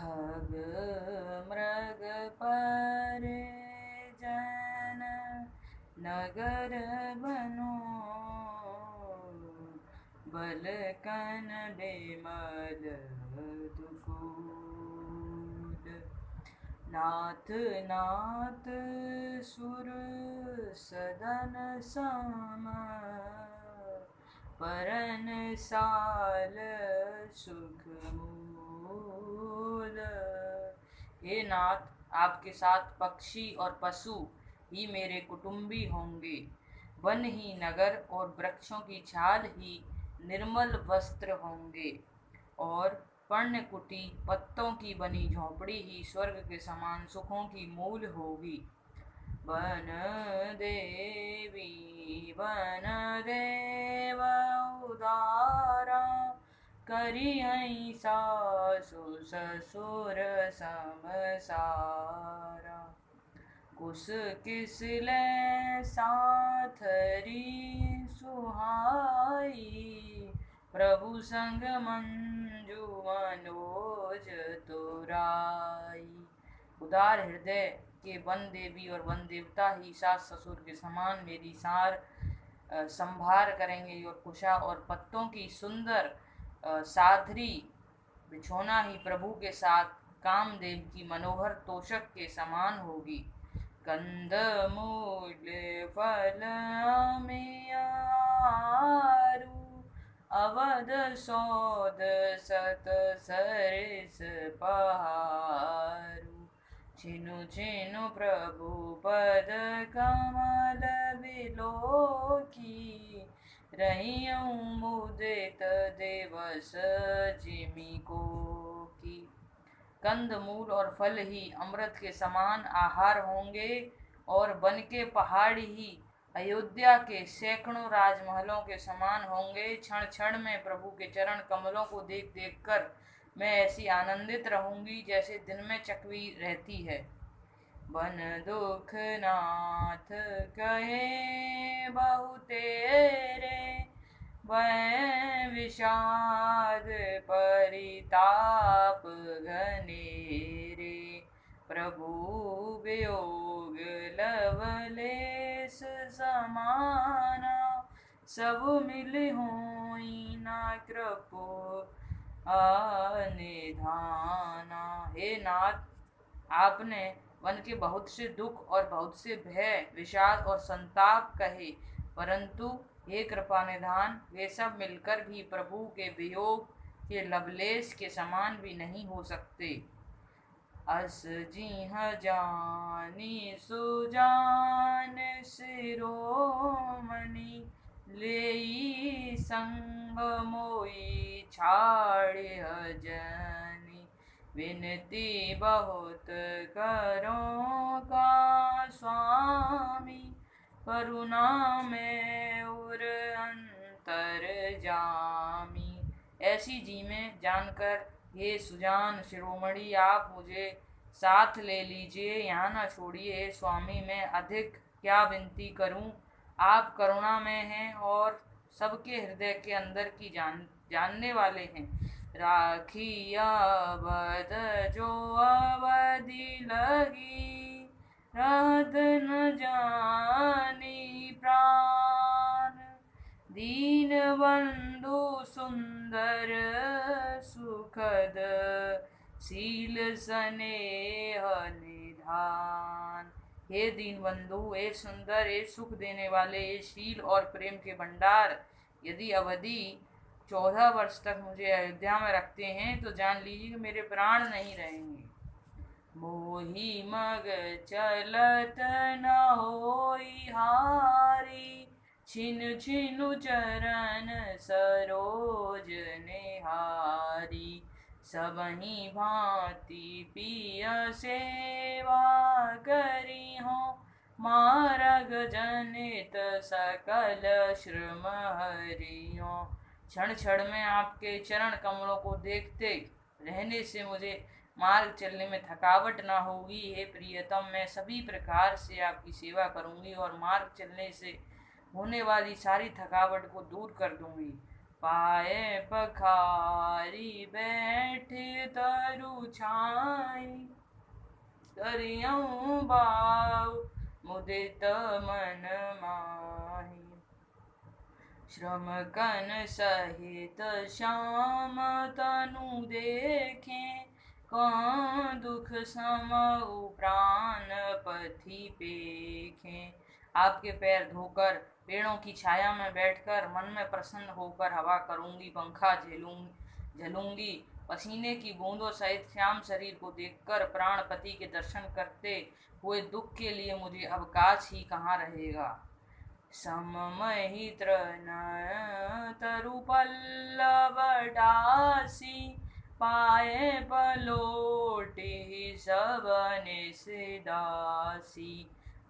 खग मृग पर जन नगर बनो बलकन बेमल दुकूल। नाथ नाथ सुर सदन सम परन साल सुख मूल। हे नाथ, आपके साथ पक्षी और पशु ही मेरे कुटुंबी होंगे। वन ही नगर और वृक्षों की छाल ही निर्मल वस्त्र होंगे और पर्णकुटी पत्तों की बनी झोंपड़ी ही स्वर्ग के समान सुखों की मूल होगी। वन देवी वन देव उदारा करिहई सासु ससुर समसारा। कुस किसले साथरी सुहाई प्रभु संग मंजू मनोज तुराई। उदार हृदय के वन देवी और वन देवता ही सास ससुर के समान मेरी सार संभार करेंगे और कुशा और पत्तों की सुंदर साधरी बिछोना ही प्रभु के साथ कामदेव की मनोहर तोषक के समान होगी। कंद मूल फल आरु अवध सौद सत सरिस पहारु। छिनु छिनु प्रभु पद कमल बिलोकी रहियऊँ मुदित दिवस जिमि कोकी। कंद मूल और फल ही अमृत के समान आहार होंगे और वन के पहाड़ ही अयोध्या के सैकड़ों राजमहलों के समान होंगे। क्षण क्षण में प्रभु के चरण कमलों को देख देख कर मैं ऐसी आनंदित रहूंगी जैसे दिन में चकवी रहती है। बन दुख नाथ कहे बहु तेरे वै विषाद परिताप घनेरे। प्रभु वियोग लवलेस समाना सब मिल होई ना कृपो निधाना। हे नाथ, आपने वन के बहुत से दुख और बहुत से भय विषाद और संताप कहे, परंतु हे कृपा निधान, वे सब मिलकर भी प्रभु के वियोग के लवलेश के समान भी नहीं हो सकते। अस जिह जानी सुजान शिरोमणि लेई संग मोई छाड़िह जनि। विनती बहुत करो का स्वामी करुणा में उर अंतर जामी। ऐसी जी में जानकर हे सुजान शिरोमणि, आप मुझे साथ ले लीजिए, यहाँ न छोड़िए। हे स्वामी, मैं अधिक क्या विनती करूं, आप करुणा में हैं और सबके हृदय के अंदर की जानने वाले हैं। राखी अवध जो अवधि लगी रहत न जानी प्राण। दीन बंधु सुंदर सुखद शील स्नेह निधान। हे दीन बंधु, हे सुंदर, हे सुख देने वाले, हे शील और प्रेम के भंडार, यदि अवधि 14 वर्ष तक मुझे अयोध्या में रखते हैं तो जान लीजिए कि मेरे प्राण नहीं रहेंगे। मोही मग चलत न होई हारी छिनु छिनु चरण सरोज निहारी। सबहि भांति पिय सेवा करी हो मारग जनित सकल श्रम हरियो। क्षण क्षण में आपके चरण कमलों को देखते रहने से मुझे मार्ग चलने में थकावट ना होगी। हे प्रियतम, मैं सभी प्रकार से आपकी सेवा करूंगी और मार्ग चलने से होने वाली सारी थकावट को दूर कर दूंगी। पाए पखारी बैठे तरु छाई। करियऊँ बाऊ मुदित मन माही। श्रम कन सहित श्याम तनु देखें, कौन दुख समऊ प्राण पथि पेखें। आपके पैर धोकर पेड़ों की छाया में बैठकर मन में प्रसन्न होकर हवा करूंगी, पंखा झलूंगी। पसीने की बूंदों सहित श्याम शरीर को देखकर प्राणपति के दर्शन करते हुए दुख के लिए मुझे अवकाश ही कहाँ रहेगा। सममहि तृण तरु पल्लव डासी, पाए पलोटी सब निसिदासी।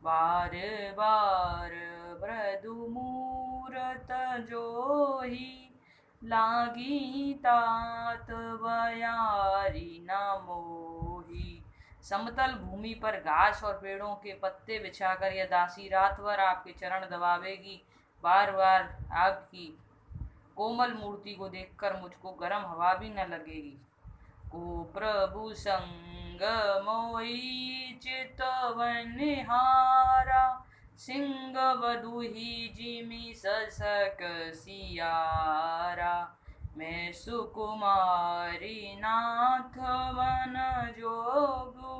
बार बार मृदु मूरत जोही, लागी तात बयारी न मोही। समतल भूमि पर घास और पेड़ों के पत्ते बिछाकर यह दासी रात भर आपके चरण दबावेगी। बार बार आपकी कोमल मूर्ति को देखकर मुझको गर्म हवा भी न लगेगी। को प्रभु संग मोई चितवन हारा, सिंह बधुही जिमि ससक सियारा। मैं सुकुमारी नाथ वन जोगु,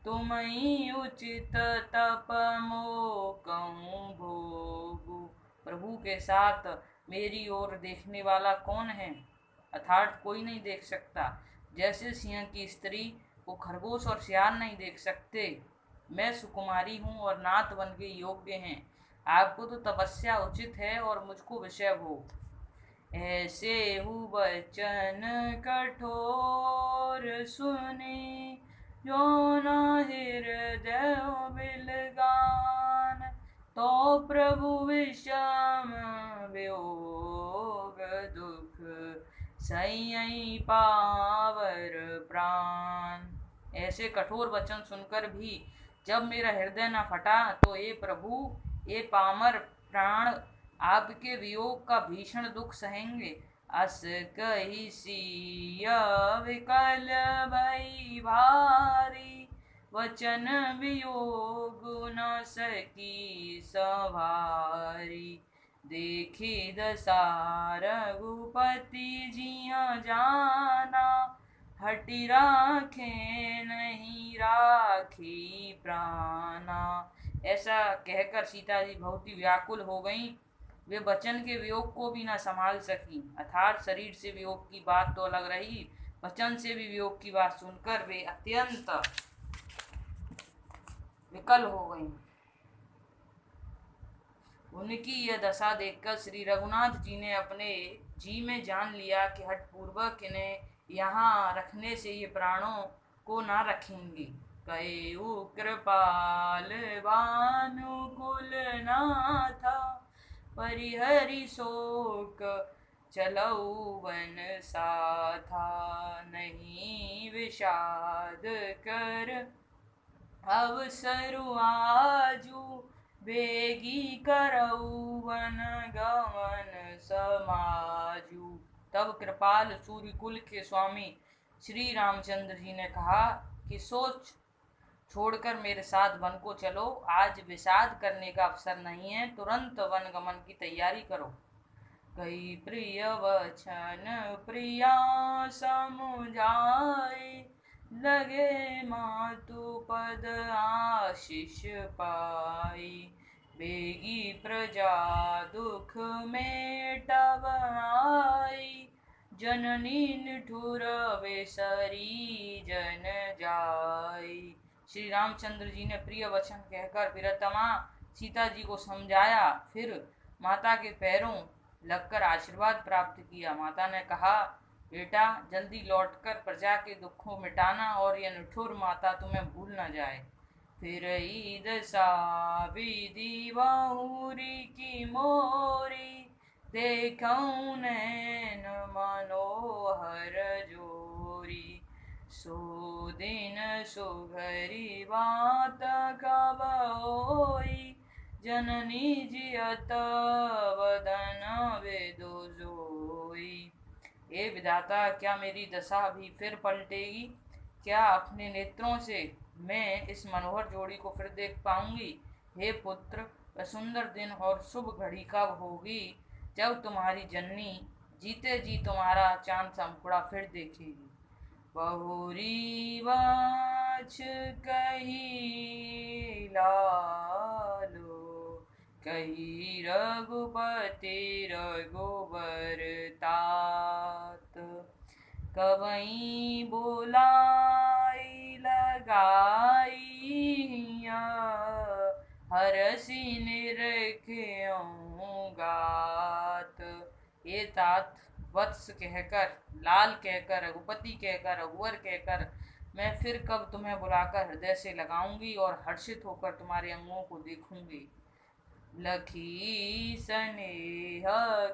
तुम्हीं उचित तप मोकऊँ भोगु। प्रभु के साथ मेरी ओर देखने वाला कौन है? अर्थात कोई नहीं देख सकता। जैसे सिंह की स्त्री को खरगोश और सियार नहीं देख सकते, मैं सुकुमारी हूँ और नाथ बन के योग्य हैं। आपको तो तपस्या उचित है और मुझको विषय भोग। ऐसे हूँ बचन कठोर सुने, जो न हृदय बिलगान। तो प्रभु विषम वियोग दुख, सैयई पावर प्राण। ऐसे कठोर वचन सुनकर भी जब मेरा हृदय न फटा, तो ये प्रभु, ये पामर प्राण आपके वियोग का भीषण दुख सहेंगे। अस कही सिय विकल भई भारी, वचन वियोग न सकी सवारी। देखी दशा रघुपति जिया जाना, हटि राखे नहीं राखी प्राणा। ऐसा कहकर सीता जी बहुत ही व्याकुल हो गईं। वे वचन के वियोग को भी न संभाल सकी। अर्थात शरीर से वियोग की बात तो अलग रही, वचन से भी वियोग की बात सुनकर वे अत्यंत विकल हो गईं। उनकी यह दशा देखकर श्री रघुनाथ जी ने अपने जी में जान लिया कि हठपूर्वक इन्हें यहाँ रखने से ये प्राणों को ना रखेंगे। कयु कृपाल भानुकुल नाथा, परिहरि शोक चलऊ वन साथा। नहीं विषाद कर अवसरु आजू, बेगी करऊ वन गमन समाजू। तब कृपाल सूर्यकुल के स्वामी श्री रामचंद्र जी ने कहा कि सोच छोड़कर मेरे साथ वन को चलो। आज विषाद करने का अवसर नहीं है, तुरंत वन गमन की तैयारी करो। कई प्रिय वचन प्रिया समुझाए, लगे मातु पद आशीष पाई। बेगी प्रजा दुख मेटब आई, जननी निठुर बेसरी जन जाई। श्री रामचंद्र जी ने प्रिय वचन कहकर प्रियतमा सीता जी को समझाया, फिर माता के पैरों लगकर आशीर्वाद प्राप्त किया। माता ने कहा, बेटा जल्दी लौटकर प्रजा के दुखों मिटाना और यह निठुर माता तुम्हें भूल न जाए। फिर ईद सा विधि बहुरी की मोरी, देखऊं नैन मनोहर जोरी। सो दिन सुघरी बात कब होई, जननी जियत वदन वेदो जोई। हुई। हे विधाता, क्या मेरी दशा भी फिर पलटेगी? क्या अपने नेत्रों से मैं इस मनोहर जोड़ी को फिर देख पाऊंगी? हे पुत्र, वह सुंदर दिन और शुभ घड़ी कब होगी जब तुम्हारी जननी जीते जी तुम्हारा चांद सा मुखड़ा फिर देखेगी? बहुरी वाच कही लालो, कही रघुपति रघुबर तात। कवई बोलाई लगाई, हरसि निरखियों गात। ये तात, वत्स कहकर, लाल कहकर, रघुपति कहकर, रघुवर कहकर मैं फिर कब तुम्हें बुलाकर हृदय से लगाऊंगी और हर्षित होकर तुम्हारे अंगों को देखूंगी। लखी स्नेह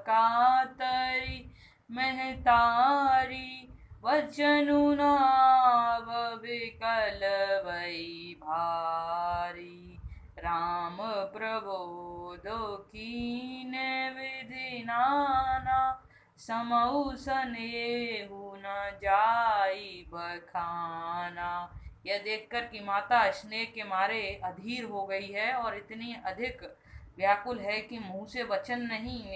कातरी महतारी, वचनु नाव विकल वही भारी। राम प्रबोधो कीन विधि नाना, समऊ स्नेहु न जाई बखाना। यह देखकर कि माता स्नेह के मारे अधीर हो गई है और इतनी अधिक व्याकुल है कि मुंह से वचन नहीं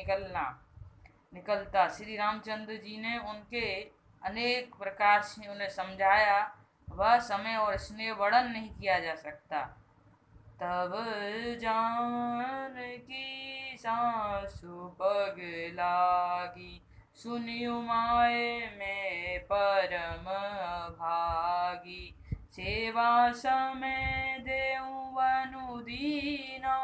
निकलता, श्री रामचंद्र जी ने उनके अनेक प्रकार से उन्हें समझाया। वह समय और स्नेह वर्णन नहीं किया जा सकता। तब जानकी सासु पग लागी, सुनियो माए में परम भागी। सेवा समय देऊ अनुदीना,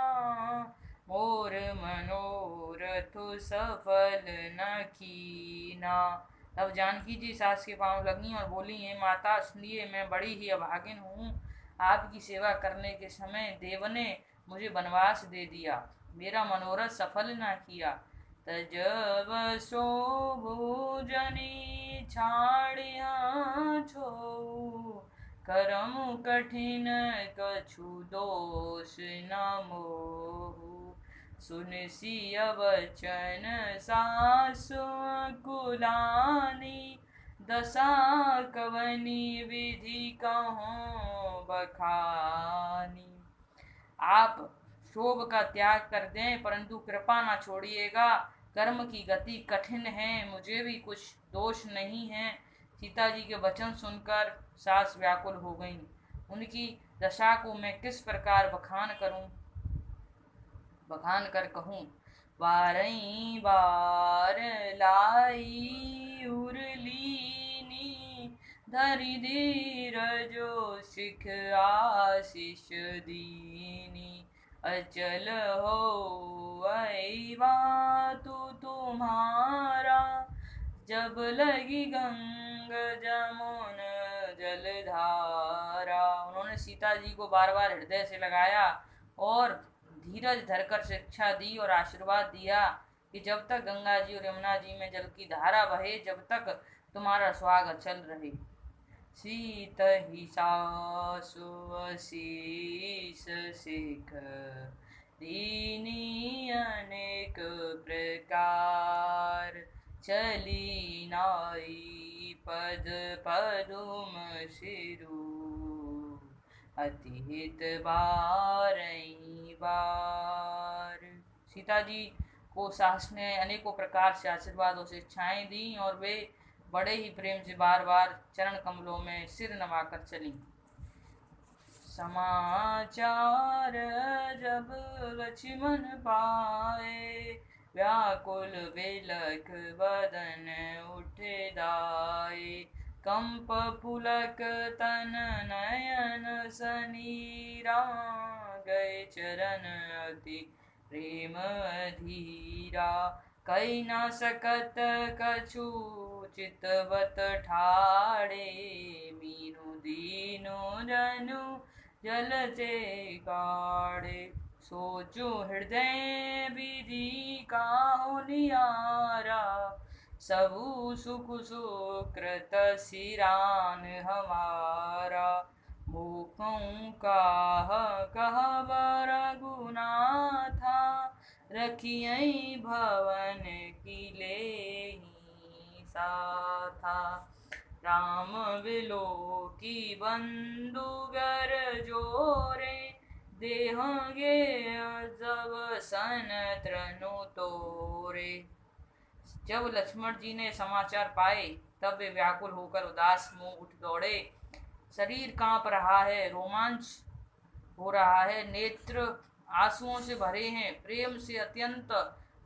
मोर मनोरथ सफल न कीना। तब जानकी जी सास के पांव लगी और बोली, हे माता, सुनिए, मैं बड़ी ही अभागिन हूँ। आपकी सेवा करने के समय देव ने मुझे वनवास दे दिया, मेरा मनोरथ सफल न किया। तजब सो भोजनी छाड़िया छो, करम कठिन कछु दोष न मोहु। सुन सिय वचन सासु कुलानी, दशा कवनी विधि कहूँ बखानी। आप शोभ का त्याग कर दें, परंतु कृपा न छोड़िएगा। कर्म की गति कठिन है, मुझे भी कुछ दोष नहीं है। सीता जी के वचन सुनकर सास व्याकुल हो गईं। उनकी दशा को मैं किस प्रकार बखान कर कहूँ। बारई बार लाई उरलीनी, धरि धीरजो सिख आशीष दीनी। अचल हो बातु तुम्हारा, जब लगी गंग जमुन जलधारा। उन्होंने सीता जी को बार बार हृदय से लगाया और धीरज धरकर शिक्षा दी और आशीर्वाद दिया कि जब तक गंगा जी और यमुना जी में जल की धारा बहे, जब तक तुम्हारा स्वाग अचल रहे। सीत ही सासु शीस सिख दीनी अनेक प्रकार, चली नाई पद पदुम सिरु, अति हित बारई बार। सीता जी को सास ने अनेकों प्रकार से आशीर्वाद और शिक्षाएं दी और वे बड़े ही प्रेम से बार बार चरण कमलों में सिर नवाकर चली। समाचार जब लक्ष्मण पाए, व्याकुल बिलख बदन उठे दाए। कंप पुलक तन नयन सनीरा, गए चरण अति प्रेम धीरा। कई न सकत कछु चितवत ठाड़े, मीनू दीनु जनु जलते गाड़े। सोचो हृदय विधि काहु नियारा, सबु सुख सुकृत सिरान हमारा। मुखों काह कहब रघुनाथा, रखियई भवन की लेही सा था। राम विलो की बंदुगर जोरे, देहंगे जब सन त्रनु तोरे। जब लक्ष्मण जी ने समाचार पाए तब वे व्याकुल होकर उदास मुंह उठ दौड़े। शरीर कांप रहा है, रोमांच हो रहा है, नेत्र आंसुओं से भरे हैं। प्रेम से अत्यंत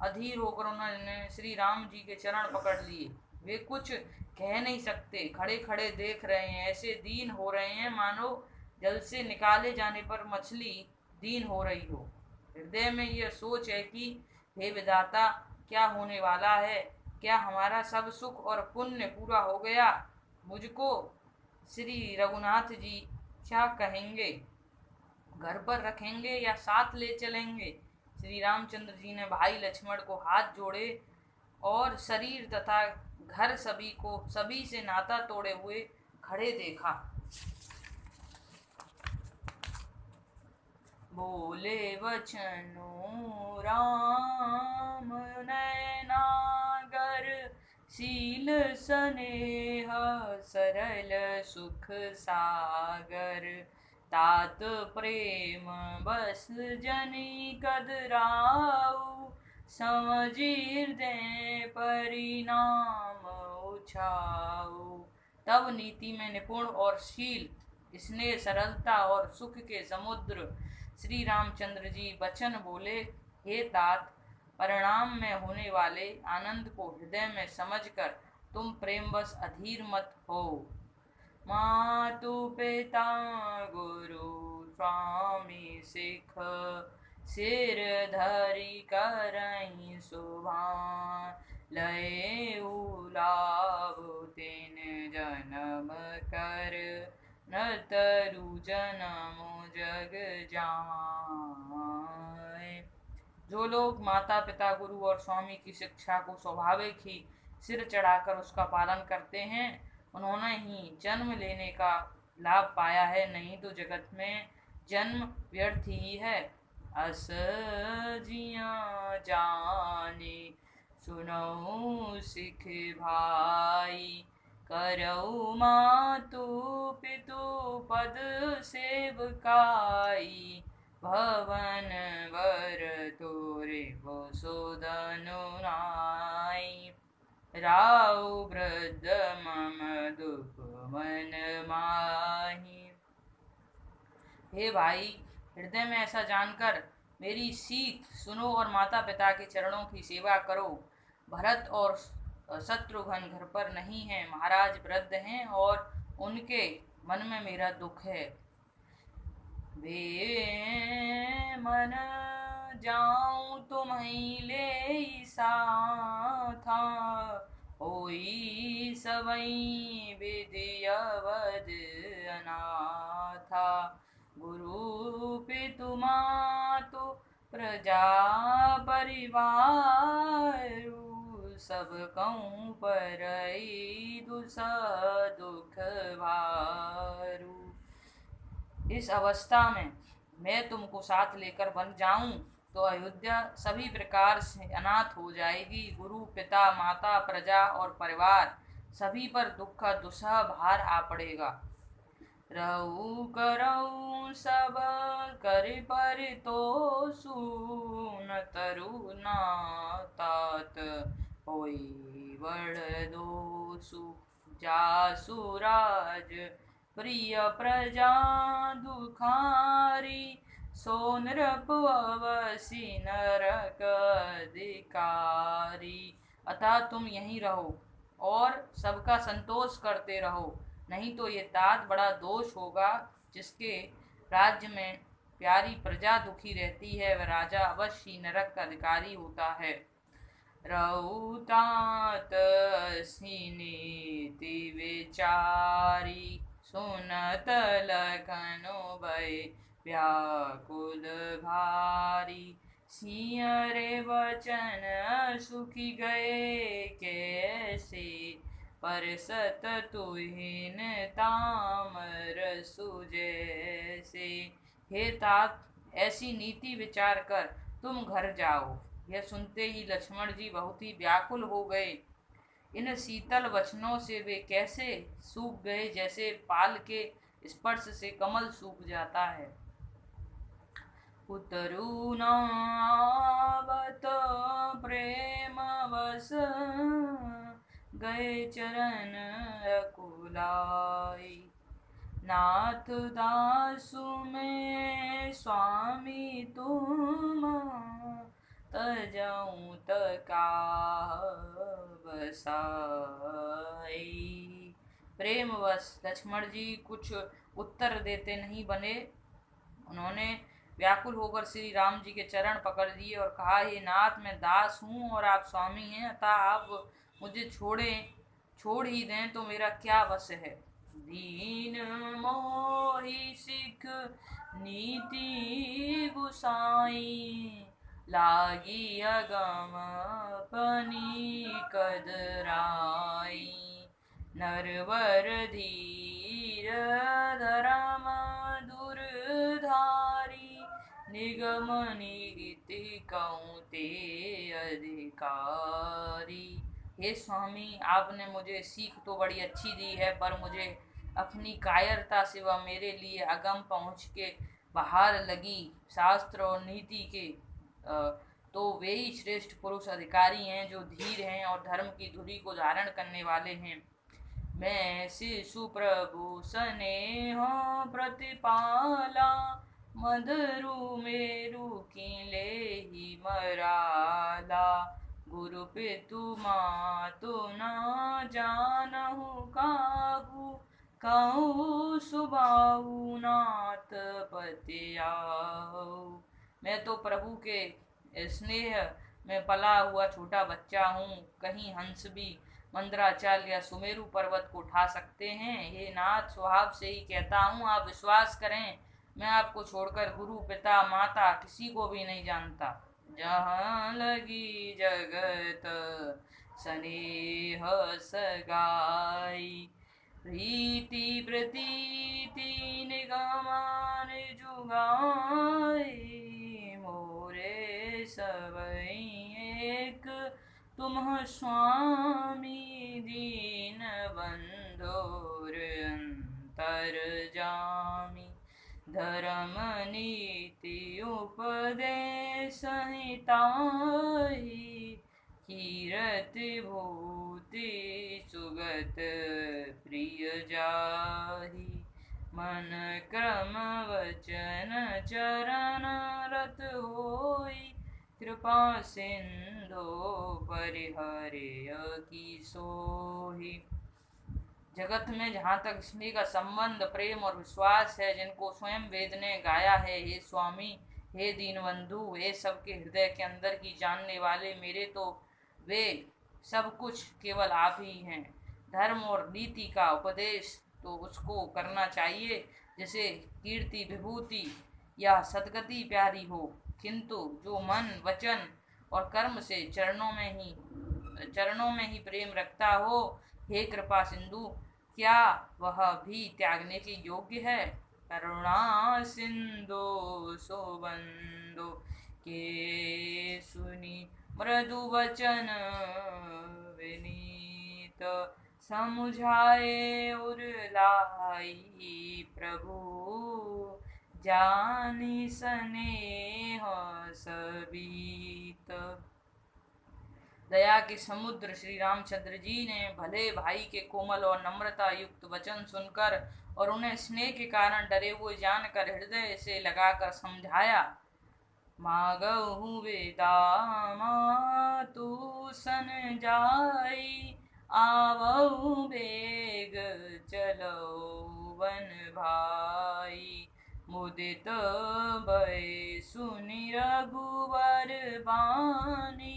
अधीर होकर उन्होंने श्री राम जी के चरण पकड़ लिए। वे कुछ कह नहीं सकते, खड़े खड़े देख रहे हैं। ऐसे दीन हो रहे हैं मानो जल से निकाले जाने पर मछली दीन हो रही हो। हृदय में यह सोच है कि हे विधाता, क्या होने वाला है? क्या हमारा सब सुख और पुण्य पूरा हो गया? मुझको श्री रघुनाथ जी क्या कहेंगे? घर पर रखेंगे या साथ ले चलेंगे? श्री रामचंद्र जी ने भाई लक्ष्मण को हाथ जोड़े और शरीर तथा घर सभी से नाता तोड़े हुए खड़े देखा। बोले वचनो राम नैनागर, शील स्नेह सरल सुख सागर। तात प्रेम बस जनि कदराऊ, समझी हृदय परिणाम उछाऊ। तब नीति में निपुण और शील, स्नेह, सरलता और सुख के समुद्र श्री रामचंद्र जी वचन बोले, हे तात, परिणाम में होने वाले आनंद को हृदय में समझकर तुम प्रेमवश अधीर मत हो। मातु पिता गुरु स्वामी सिख, सिर धरि करहि सुभान। लय उलाव तिन जन्म कर, न तरु जन्म जग जाय। जो लोग माता पिता गुरु और स्वामी की शिक्षा को स्वाभाविक ही सिर चढ़ाकर उसका पालन करते हैं, उन्होंने ही जन्म लेने का लाभ पाया है, नहीं तो जगत में जन्म व्यर्थ ही है। अस जिया जाने सुनऊ सिख भाई, करऊ मातु पितु पद सेवकाई। भवन वर तोरे वसुधनु नाई, राव वृद्ध मम दुख मन माही। हे भाई, हृदय में ऐसा जानकर मेरी सीख सुनो और माता पिता के चरणों की सेवा करो। भरत और शत्रुघ्न घर पर नहीं हैं, महाराज वृद्ध हैं और उनके मन में मेरा दुख है। वे मन जाऊं तुम्हीं ले साथा, होई सबई विधि अवध अनाथा। गुरु पितु मातु प्रजा परिवारु, सब कहूँ परई दुख भारू। इस अवस्था में मैं तुमको साथ लेकर बन जाऊं तो अयोध्या सभी प्रकार से अनाथ हो जाएगी। गुरु पिता माता प्रजा और परिवार सभी पर दुख का दुस्सह भार आ पड़ेगा। रहु करऊ सब कर परितोषु, न तरु ना तात होई बड़ दोषु। जासु राज प्रिय प्रजा दुखारी, सो नृप अवसि नरक अधिकारी। अतः तुम यहीं रहो और सबका संतोष करते रहो, नहीं तो ये तात बड़ा दोष होगा। जिसके राज्य में प्यारी प्रजा दुखी रहती है, वह राजा अवश्य नरक का अधिकारी होता है। रहु तात नीति विचारी, सुनत लखनु भय व्याकुल भारी। सिंह रे वचन सुखी गए कैसे, परसत तुहिन तामर सुजैसे। हे तात, ऐसी नीति विचार कर तुम घर जाओ। यह सुनते ही लक्ष्मण जी बहुत ही व्याकुल हो गए। इन शीतल वचनों से वे कैसे सूख गए, जैसे पाल के स्पर्श से कमल सूख जाता है। उतरू नावत प्रेम बस, गए चरण अकुलाई। नाथ दासु में स्वामी तुम, तजऊँ तकाह बसाई। प्रेमवश लक्ष्मण जी कुछ उत्तर देते नहीं बने। उन्होंने व्याकुल होकर श्री राम जी के चरण पकड़ लिए और कहा, हे नाथ, मैं दास हूँ और आप स्वामी हैं, अतः आप मुझे छोड़ ही दें तो मेरा क्या वश है। दीन मोहि सिख नीति गुसाई, लागी अगम पनी कदराई। नरवर धीर धर्म दुर्धारी, निगम नीति कहूँ ते अधिकारी। हे स्वामी, आपने मुझे सीख तो बड़ी अच्छी दी है, पर मुझे अपनी कायरता से वह मेरे लिए अगम पहुँच के बाहर लगी शास्त्र और नीति के तो वे ही श्रेष्ठ पुरुष अधिकारी हैं जो धीर हैं और धर्म की धुरी को धारण करने वाले हैं। मैं शिशु प्रभु स्नेह प्रतिपाला, मधुरु मेरु किले ही मराला। गुरु पितु मातु न जानहु काहू, कहूँ सुबाहु नाथ पति आऊ। मैं तो प्रभु के स्नेह में पला हुआ छोटा बच्चा हूँ, कहीं हंस भी मंदराचल या सुमेरु पर्वत को उठा सकते हैं। हे नाथ, स्वभाव से ही कहता हूँ, आप विश्वास करें, मैं आपको छोड़कर गुरु पिता माता किसी को भी नहीं जानता। जहाँ लगी जगत स्नेह सगाई, प्रीति प्रतीति निगमान जुगाई। मोरे सबई एक तुम स्वामी, दीन बंधुर अंतरजामी। धर्म नीति उपदेश हिताई, कीरति भूति सुगत प्रिय जाहि। मन क्रम वचन चरण रत होई, कृपा सिंधु परिहरे की सोही। जगत में जहाँ तक स्नेह का संबंध, प्रेम और विश्वास है, जिनको स्वयं वेद ने गाया है, हे स्वामी, हे दीनबंधु, हे सबके हृदय के अंदर की जानने वाले मेरे, तो वे सब कुछ केवल आप ही हैं। धर्म और नीति का उपदेश तो उसको करना चाहिए जिसे कीर्ति विभूति या सदगति प्यारी हो, किंतु जो मन वचन और कर्म से चरणों में ही प्रेम रखता हो, हे कृपा सिंधु, क्या वह भी त्यागने के योग्य है। करुणा सिंधु सुबंधु के सुनी, मृदु वचन विनीत। समुझाए उरलाई प्रभु, जानी स्नेह सबीत। दया के समुद्र श्री रामचंद्र जी ने भले भाई के कोमल और नम्रता युक्त वचन सुनकर और उन्हें स्नेह के कारण डरे हुए जानकर हृदय से लगाकर समझाया। मागहु बेदा मातु सन जाई, आवहु बेग चलो वन भाई। मुदित भय सुनि रघुवर बानी,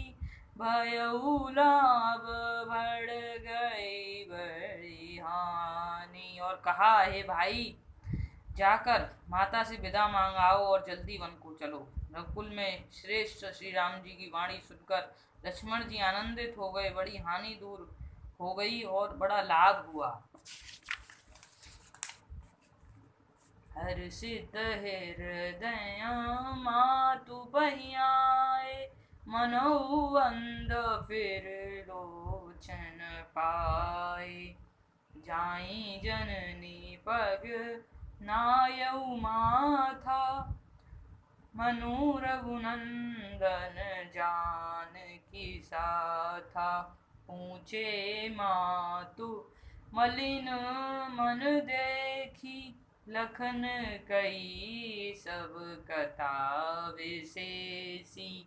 भयउ लाभ बढ़ गई बड़ी हानि। और कहा, हे भाई, जाकर माता से विदा मांगाओ और जल्दी वन को चलो। रघुकुल में श्रेष्ठ श्री राम जी की वाणी सुनकर लक्ष्मण जी आनंदित हो गए, बड़ी हानि दूर हो गई और बड़ा लाभ हुआ। हर्षित हृदय मातु पहियाए, मनऊ अंध फिर लोचन पाए। जाई जननी पग नायऊ माथा, मनु रघुनंदन जानकी साथा। ऊंचे मातु मलिन मन देखी, लखन कई सब कथा विशेषी।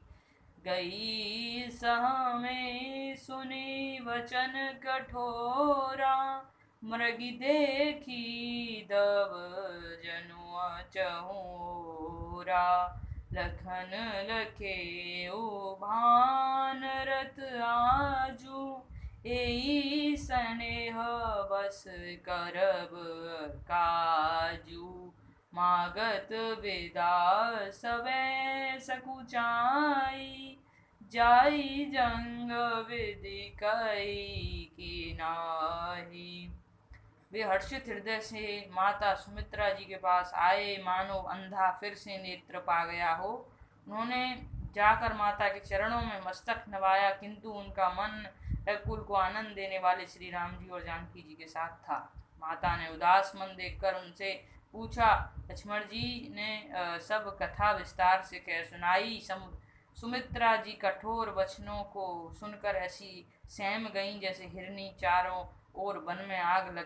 गई सह में सुनी वचन कठोरा, मृगी देखी दब जनुआ चहोरा। लखन लखे भानरत आजू, एई स्नेह बस करब काजू। मागत विदा सबे सकुचाई, जाई जंग विधि कई की नाही। वे हर्षित हृदय से माता सुमित्रा जी के पास आए, मानो अंधा फिर से नेत्र पा गया हो। उन्होंने जाकर माता के चरणों में मस्तक नवाया, किंतु उनका मन रघुकुल को आनंद देने वाले श्री राम जी और जानकी जी के साथ था। माता ने उदास मन देखकर उनसे पूछा। लक्ष्मण जी ने सब कथा विस्तार से कह सुनाई। सुमित्रा जी कठोर वचनों को सुनकर ऐसी सहम गईं जैसे हिरनी चारों ओर वन में आग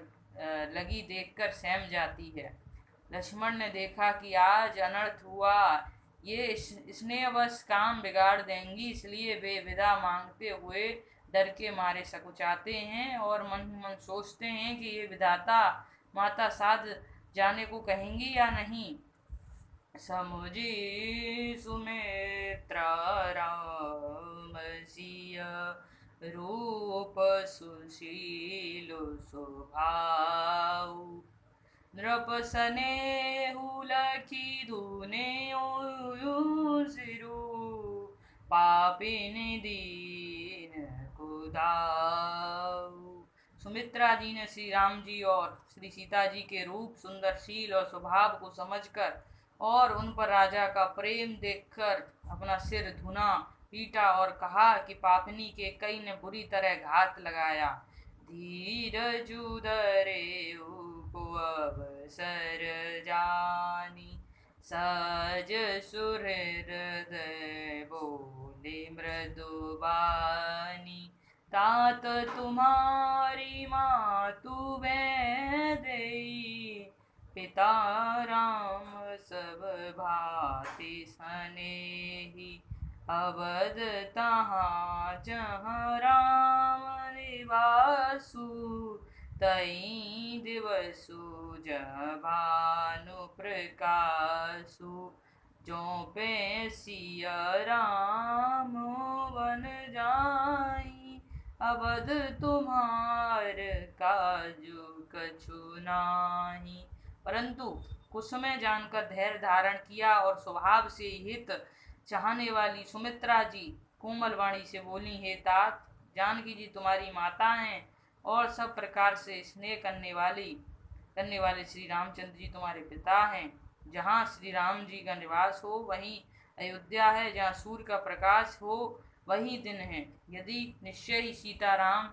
लगी देखकर सहम जाती है। लक्ष्मण ने देखा कि आज अनर्थ हुआ, ये स्नेहवश काम बिगाड़ देंगी, इसलिए वे विदा मांगते हुए डर के मारे सकुचाते हैं और मन ही मन सोचते हैं कि ये विधाता माता साध जाने को कहेंगी या नहीं। समुझी सुमित्रा राम सिय, रूप सुशील स्वभाव। नृप स्नेहु लखी धुने सिरु, पापिन दीन कुदाऊ। सुमित्रा जी ने श्री राम जी और श्री सीता जी के रूप, सुंदरशील और स्वभाव को समझकर और उन पर राजा का प्रेम देखकर अपना सिर धुना, पीटा और कहा कि पापिनी के कई ने बुरी तरह घात लगाया। धीरजु धरे को अवसर जानी, सहज सुहृदय बोले मृदुबानी। तात तुम्हारी मातु देई, पिता राम सब भांति स्नेही। अवध तहाँ जहाँ राम निवासु, तई दिवसु भानु प्रकाशु। जो पे सिया राम वन जाई, अवध तुम्हार काजू कछु नाही। परंतु कुछ समय जानकर धैर्य धारण किया और स्वभाव से हित चाहने वाली सुमित्रा जी कोमल वाणी से बोली, हे तात, जानकी जी तुम्हारी माता हैं और सब प्रकार से स्नेह करने वाले श्री रामचंद्र जी तुम्हारे पिता हैं। जहाँ श्री राम जी का निवास हो वहीं अयोध्या है, जहाँ सूर्य का प्रकाश हो वही दिन है। यदि निश्चय ही सीताराम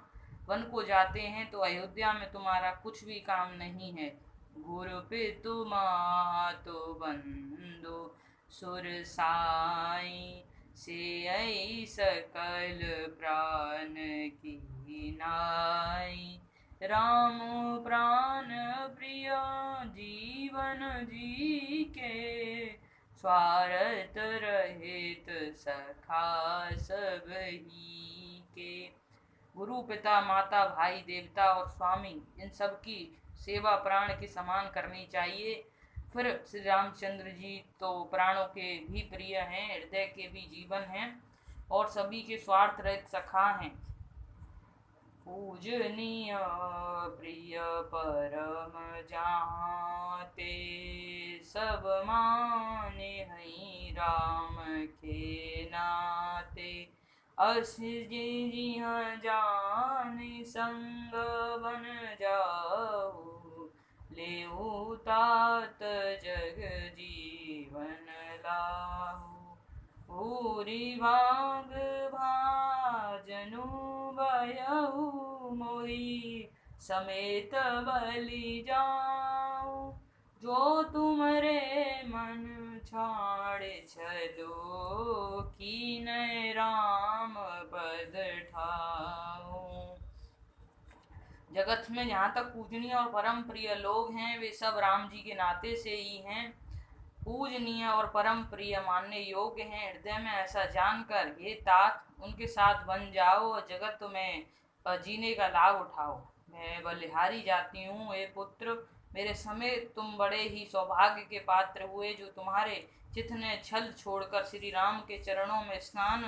वन को जाते हैं तो अयोध्या में तुम्हारा कुछ भी काम नहीं है। गुरु पितु मातु बंधु सुर साई, से आई सकल प्राण की नाई। राम प्राण प्रिय जीवन जी के, स्वार्थ रहित सखा सब ही के। गुरु, पिता, माता, भाई, देवता और स्वामी, इन सब की सेवा प्राण के समान करनी चाहिए। फिर श्री रामचंद्र जी तो प्राणों के भी प्रिय हैं, हृदय के भी जीवन हैं और सभी के स्वार्थ रहित सखा हैं। पूजनीय प्रिय परम जाते, सब माने हैं राम के नाते। अस जी जान संग बन जाऊ, लेऊ तात जग जीवन लाहू। भूरि भाग भाजनु भयऊ, मोहि सोई समेत बलि जाऊं। जो तुमरे मन छाड़े चलो कीन राम पद ठाऊं। जगत में जहाँ तक पूजनीय और परम प्रिय लोग हैं वे सब राम जी के नाते से ही हैं। पूजनीय और परम प्रिय मानने योग्य हैं। हृदय में ऐसा जानकर हे तात उनके साथ बन जाओ और जगत में जीने का लाभ उठाओ। मैं बलिहारी जाती हूँ, हे पुत्र मेरे समेत तुम बड़े ही सौभाग्य के पात्र हुए जो तुम्हारे चित्त ने छल छोड़कर श्री राम के चरणों में स्नान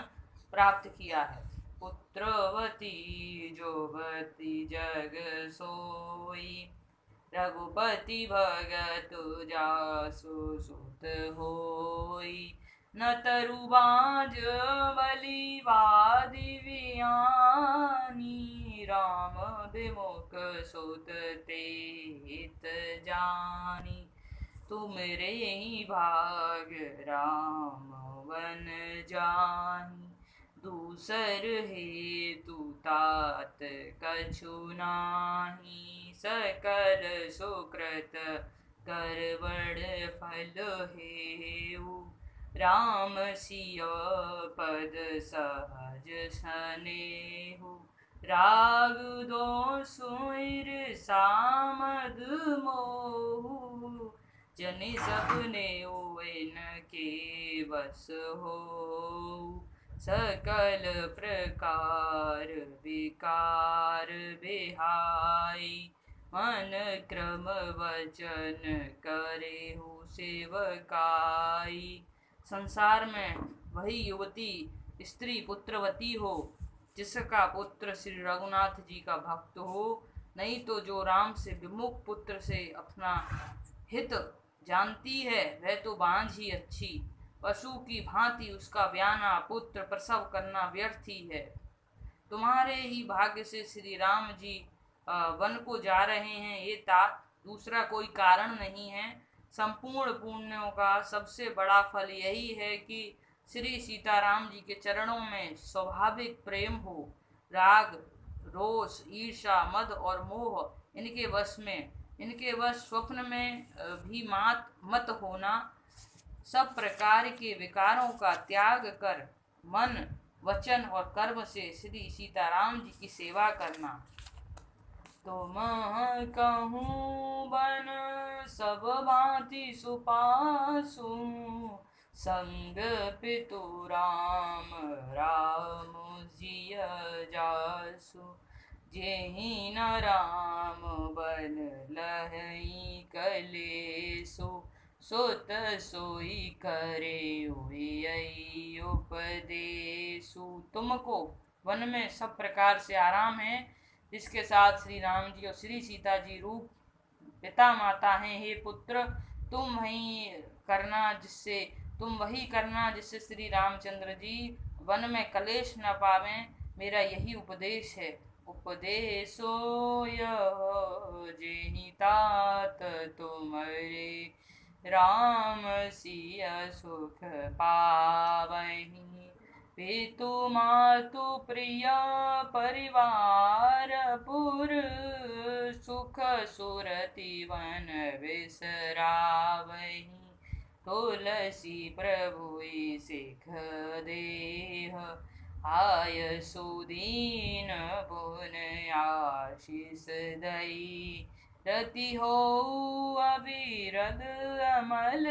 प्राप्त किया है। पुत्रवती जोगति जग सोई रघुपति भगत जासु सुत होई। न तरु बाज बलि वादी वियानी राम विमुख सुत ते हित जानी। तुमरे ही भाग राम वन जानी दूसर हेतु तात कछु नाही। सकल सुकृत कर बड़ फल हेऊ राम सिय पद सहज स्नेहु। राग दोषु ईर्षा मद मोहु जनि सबने इनके बस हो। सकल प्रकार विकार बिहाई मन क्रम वचन करेहु सेवकाई। संसार में वही युवती स्त्री पुत्रवती हो जिसका पुत्र श्री रघुनाथ जी का भक्त हो, नहीं तो जो राम से विमुख पुत्र से अपना हित जानती है वह तो बांझ ही अच्छी। पशु की भांति उसका व्याना पुत्र प्रसव करना व्यर्थ ही है। तुम्हारे ही भाग्य से श्री राम जी वन को जा रहे हैं ये तात, दूसरा कोई कारण नहीं है। संपूर्ण पुण्यों का सबसे बड़ा फल यही है कि श्री सीताराम जी के चरणों में स्वाभाविक प्रेम हो। राग रोष ईर्षा मद और मोह इनके वश स्वप्न में भी मत होना। सब प्रकार के विकारों का त्याग कर मन वचन और कर्म से श्री सीताराम जी की सेवा करना। तुम कहूँ बन सब भांति सुपासु संग पितु राम राम जिय जासु। जेहि न राम बन लहई कलेसु सुत सोई करे उपदेशु। तुमको वन में सब प्रकार से आराम है जिसके साथ श्री राम जी और श्री सीता जी रूप पिता माता हैं। हे पुत्र तुम वही करना जिससे श्री रामचंद्र जी वन में कलेश न पावें। मेरा यही उपदेश है। उपदेशो जेहि तात तुमरे राम सिय सुख पावहि। पितु मातु प्रिय परिवार पुर सुख सुरति वन बिसरावहि। तुलसी प्रभु सिख देह आय सुदीन पुन आशीष दई। रति हो अविरल अमल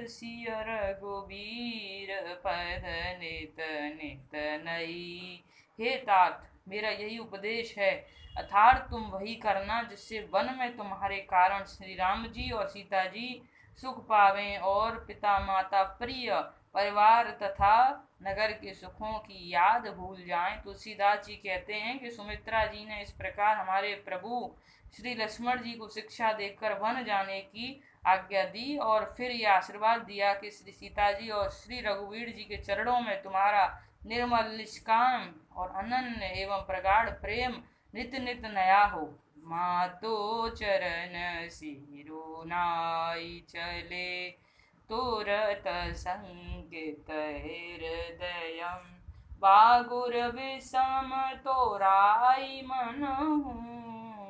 सिय रघुबीर पद नित नित नई। हे तात मेरा यही उपदेश है, अर्थात तुम वही करना जिससे वन में तुम्हारे कारण श्री राम जी और सीता जी सुख पावें और पिता माता प्रिय परिवार तथा नगर के सुखों की याद भूल जाएं। तुलसीदास जी कहते हैं कि सुमित्रा जी ने इस प्रकार हमारे प्रभु श्री लक्ष्मण जी को शिक्षा देकर वन जाने की आज्ञा दी और फिर यह आशीर्वाद दिया कि श्री सीता जी और श्री रघुवीर जी के चरणों में तुम्हारा निर्मल निष्काम और अनन्य एवं प्रगाढ़ प्रेम नित नित नया हो। मातो चरण सिरु नाई चले तुरत संकित हृदयम्। बागुर विषम तोराई मनहु,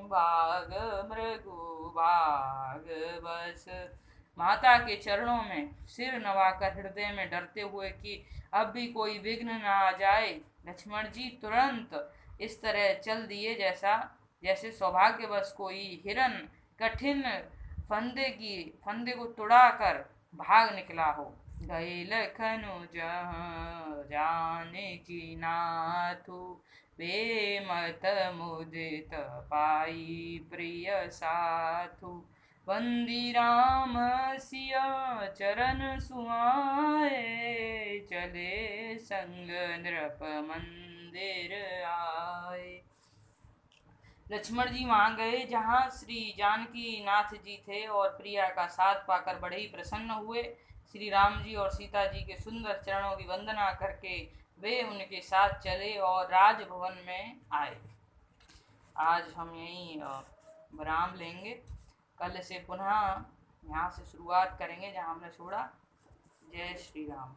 बाग मृगु बाग बस। माता के चरणों में सिर नवाकर हृदय में डरते हुए कि अब भी कोई विघ्न न आ जाए, लक्ष्मण जी तुरंत इस तरह चल दिए जैसे सौभाग्यवश कोई हिरन कठिन फंदे को तुड़ाकर भाग निकला हो। गए लखनु जहाँ जानकी नाथु, बेमत मुदित पाई प्रिय साथु। वंदी राम सिया चरण सुआए, चले संग नृप मंदिर आए। लक्ष्मण जी वहां गए जहाँ श्री जानकी नाथ जी थे और प्रिया का साथ पाकर बड़े ही प्रसन्न हुए। श्री राम जी और सीता जी के सुंदर चरणों की वंदना करके वे उनके साथ चले और राजभवन में आए। आज हम यहीं विराम लेंगे। कल से पुनः यहाँ से शुरुआत करेंगे जहाँ हमने छोड़ा। जय श्री राम।